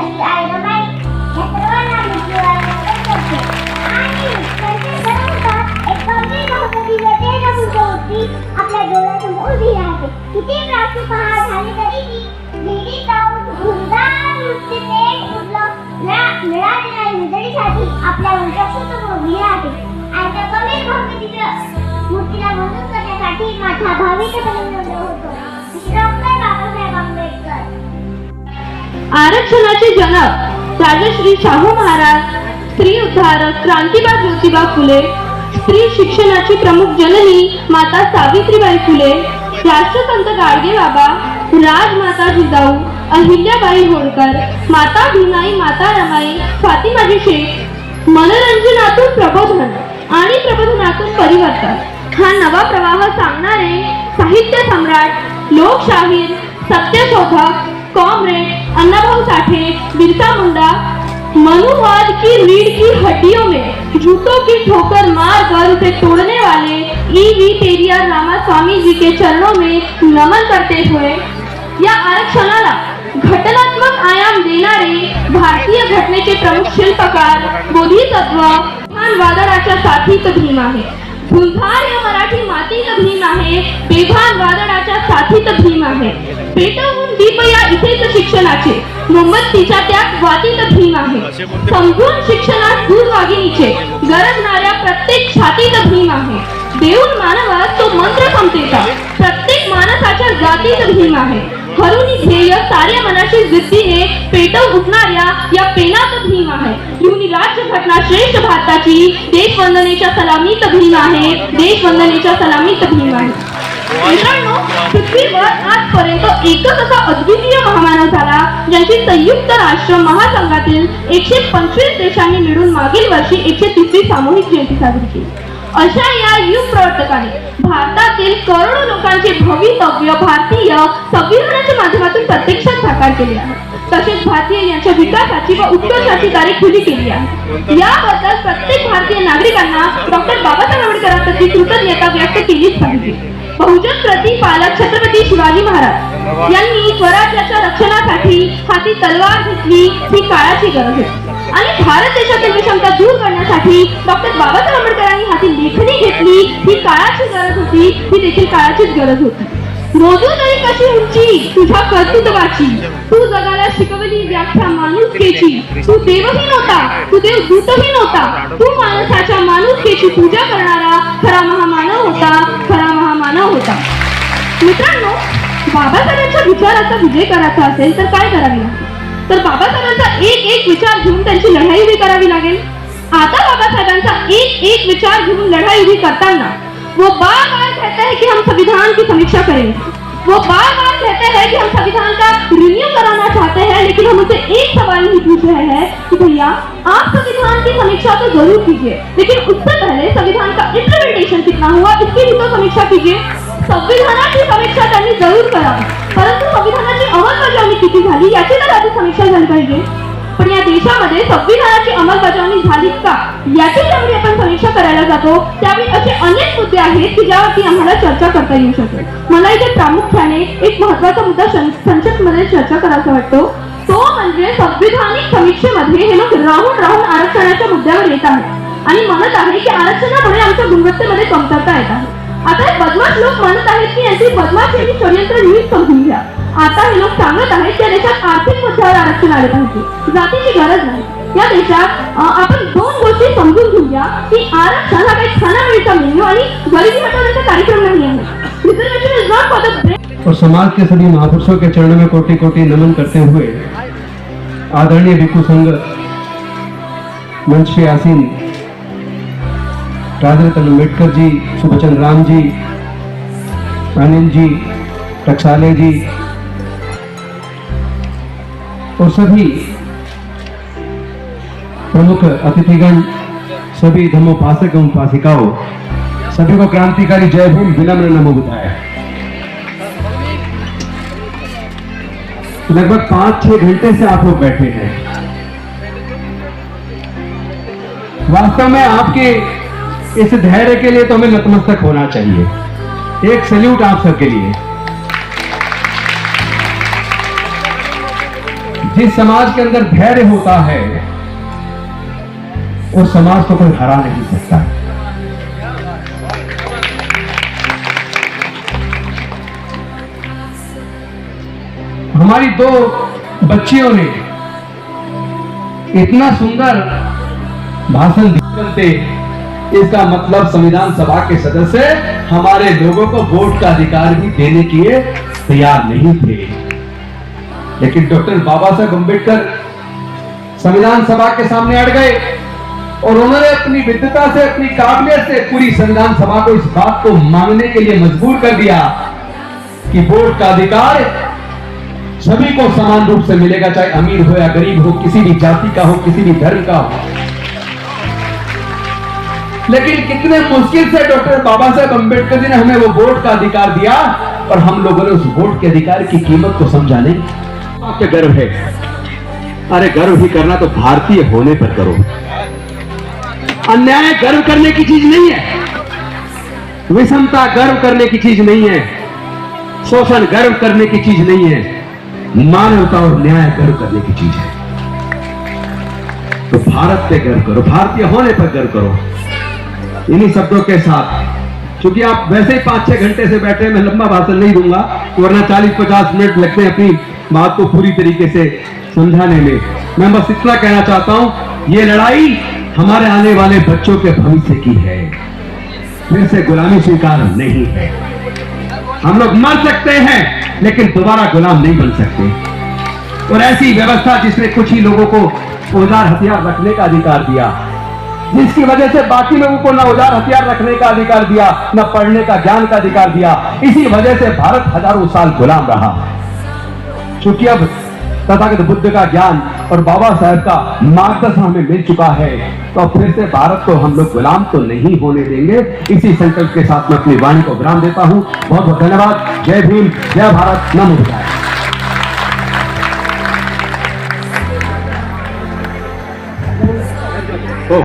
अशी आई रमाई या सर्वांना मृत्यूला करते आणि त्यांचे सर्वांत एक गंभीर महत्त्वाची तेजपूर्ण होती आपल्या डोळ्यासमोर उभी राहते. किती प्राची पहार झाली तरी ती विहिरीत जाऊन घुमदार वृत्तीने मिळालेल्या निधडीसाठी आपल्या वंशसमोर उभी राहते. आईच्या गंभीर भक्तीचं मूर्तीला वंदन करण्यासाठी माझा भाविकपणे नम्र होतो. डॉक्टर बाबासाहेब आंबेडकर. आरक्षणाचे जनक राजश्री शाहू महाराज, स्त्री उद्धारक क्रांतीबा ज्योतिबा फुले, स्त्री शिक्षणाची प्रमुख जननी माता सावित्रीबाई फुले, राष्ट्रसंत गाडगे बाबा, राजमाता जिजाऊ अहिल्याबाई होळकर, माता भीमाई, माता रमाई, फातिमाजी शेख. मनोरंजनातून प्रबोधन आणि प्रबोधनातून परिवर्तन हा नवा प्रवाह सांगणारे साहित्य सम्राट, लोकशाहीर, सत्यशोधक, कॉम्रेड अण्णाभाऊ साठे, बिरसा मुंडा. मनुवाद की रीढ़ की हड्डियों में जूतों की ठोकर मार कर उसे तोड़ने वाले ई.वी. पेरियार रामास्वामी जी के चरणों में नमन करते हुए या आरक्षणाला घटनात्मक आयाम देणारे भारतीय घटनेचे प्रमुख शिल्पकार बोधिसत्व वादळाच्या साथीत भीम आहे. गुंजार या मराठी मातीत भीम आहे, बेभान वादळाच्या साथीत भीम आहे. पेटवून दीप या इथेच शिक्षणाचे, मोमबत्तीच्या त्या वातीत भीम आहे. समजून शिक्षणात दूरवागिनीचे गरजणाऱ्या प्रत्येक छातीत भीम आहे. देऊन मानवात तो मंत्र समतेचा प्रत्येक माणसाच्या जातीत भीम आहे. हरुनी ध्येय साऱ्या मनाशी जिद्दीने पेटव उठणाऱ्या या पेनात भीम आहे. युनी राज्य घटना श्रेष्ठ भारताची देशवंदनेच्या सलामीत भीम आहे. देशवंदनेच्या सलामीत भीम आहे. मित्रांनो, पृथ्वीवर आजपर्यंत एकच असा अद्वितीय महामानव झाला ज्यांची संयुक्त राष्ट्र महासंघातील 125 देशांनी मिळून मागील वर्षी 130वी सामूहिक जयंती साजरी केली. अशा या युग प्रवर्तकाने भारतातील करोडो लोकांचे भवितव्य भारतीय संविधानाच्या माध्यमातून प्रत्यक्षात साकार केले आहे. तसेच भारतीय यांच्या विकासाची व उत्कर्षाची दारे खुली केली आहे. याबद्दल प्रत्येक भारतीय नागरिकांना डॉक्टर बाबासाहेब आंबेडकरांप्रती कृतज्ञता व्यक्त केलीच पाहिजे. बहुजन प्रतिपालक छत्रपती शिवाजी महाराज यांनी स्वराज्याच्या रक्षणासाठी हाती तलवार घेतली ही काळाची गरज होती आणि भारत देशातील विषमता दूर करण्यासाठी डॉक्टर बाबासाहेब आंबेडकरांनी हाती लेखणी घेतली ही काळाची गरज होती. ही देखील काळाचीच गरज होती. मोजू तरी कशी उंची तुझ्या कर्तृत्वाची, तू जगाला शिकवली व्याख्या माणुसकीची. तू देवही नव्हता, तू देवदूतही नव्हता, तू माणसाच्या माणुसकीची पूजा करणारा खरा महामानव होता, खरा महामानव होता. मित्रांनो, बाबासाहेबांच्या विचाराचा विजय करायचा असेल तर काय करावे लागेल? तर बाबासाहेबांचा एक एक विचार घेऊन त्यांची लढाई उभी करावी लागेल. आता बाबासाहेबांचा एक एक विचार घेऊन लढाई उभी करताना वो बार बार कहते हैं कि हम संविधान की समीक्षा करेंगे, वो बार बार कहते हैं कि हम संविधान का रिन्यू कराना चाहते हैं, लेकिन हम उनसे एक सवाल ही पूछ रहे हैं कि भैया आप संविधान की समीक्षा तो जरूर कीजिए, लेकिन उससे पहले संविधान का इम्प्लीमेंटेशन कितना हुआ इसकी भी तो समीक्षा कीजिए. संविधानाची समीक्षा त्यांनी जरूर करावी, परंतु संविधानाची अंमलबजावणी किती झाली याची तर आधी समीक्षा झाली पाहिजे. पण या देशामध्ये संविधानाची अंमलबजावणी झाली का याची ज्यावेळी आपण समीक्षा करायला जातो त्यावेळी असे अनेक मुद्दे आहेत की ज्यावरती आम्हाला चर्चा करता येऊ शकते. मला इथे प्रामुख्याने एक महत्त्वाचा मुद्दा संक्षिप्तमध्ये चर्चा करायचा वाटतो. तो म्हणजे संविधानिक समीक्षेमध्ये हे लोक राहून राहून आरक्षणाच्या मुद्द्यावर येत आहेत आणि म्हणत आहे की आरक्षणामुळे आमच्या गुणवत्तेमध्ये कमतरता येत आहे. आता हे बदमाश लोक म्हणत आहेत की यांची बदमाशी आणि षडयंत्र नीट समजून घ्या. आता हे लोक सांगत आहेत की देशात आर्थिक मुद्द्यावर आरक्षण आले पाहिजे, जातीची गरज नाही. या देशात आपण दोन गोष्टी समजून घेऊया की आरक्षण हा काही खानावळीचा मेन्यू आणि गरिबी हटवण्याचा कार्यक्रम नाही आहे. Reservation is not for the break. और समाज के सभी महापुरुषों के चरणों में कोटि कोटि नमन करते हुए आदरणीय भिक्खु संघ मंच पे आसीन राजरत्न अम्बेडकर जी, सुबचन राम जी, अनिल जी, टकसाले जी और सभी प्रमुख अतिथिगण, सभी धर्मोपासक एवं उपासिकाओं, सभी को क्रांतिकारी जय भीम विनम्र नमो बुधाय. लगभग 5-6 घंटे से आप लोग बैठे हैं. वास्तव में आपके इस धैर्य के लिए तो हमें नतमस्तक होना चाहिए. एक सैल्यूट आप सबके लिए. जिस समाज के अंदर धैर्य होता है उस समाज को कोई हरा नहीं सकता। हमारी दो बच्चियों ने इतना सुंदर भाषण दिए, इसका मतलब संविधान सभा के सदस्य हमारे लोगों को वोट का अधिकार भी देने के लिए तैयार नहीं थे। लेकिन डॉक्टर बाबा साहब अम्बेडकर संविधान सभा के सामने अड़ गए और उन्होंने अपनी विद्वता से, अपनी काबिलियत से पूरी संविधान सभा को इस बात को मांगने के लिए मजबूर कर दिया कि वोट का अधिकार सभी को समान रूप से मिलेगा, चाहे अमीर हो या गरीब हो, किसी भी जाति का हो, किसी भी धर्म का हो। लेकिन कितने मुश्किल से डॉक्टर बाबा साहब अम्बेडकर जी ने हमें वो वोट का अधिकार दिया और हम लोगों ने उस वोट के अधिकार की कीमत को समझा नहीं। आपके गर्व है, अरे गर्व ही करना तो भारतीय होने पर करो। अन्याय गर्व करने की चीज नहीं है, विषमता गर्व करने की चीज नहीं है, शोषण गर्व करने की चीज नहीं है, मानवता और न्याय गर्व करने की चीज है। तो भारत पे गर्व करो, भारतीय होने पर गर्व करो। इन्हीं शब्दों के साथ, क्योंकि आप वैसे ही 5-6 घंटे से बैठे, मैं लंबा भाषण नहीं दूंगा, वरना 40-50 मिनट लगते हैं अपनी बात को पूरी तरीके से समझाने में। मैं बस इतना कहना चाहता हूं, ये लड़ाई हमारे आने वाले बच्चों के भविष्य की है, फिर से गुलामी स्वीकार नहीं है। हम लोग मर सकते हैं लेकिन दोबारा गुलाम नहीं बन सकते। और ऐसी व्यवस्था जिसने कुछ ही लोगों को औजार हथियार रखने का अधिकार दिया, जिसकी वजह से बाकी लोगों को न औजार हथियार रखने का अधिकार दिया, न पढ़ने का ज्ञान का अधिकार दिया, इसी वजह से भारत हजारों साल गुलाम रहा। क्योंकि अब तथागत बुद्ध का ज्ञान और बाबा साहब का मार्गदर्शन हमें मिल चुका है, तो फिर से भारत को हम लोग गुलाम तो नहीं होने देंगे। इसी संकल्प के साथ मैं अपनी वाणी को विराम देता हूं। बहुत बहुत धन्यवाद। जय भीम, जय भारत, नमो बुद्धाय।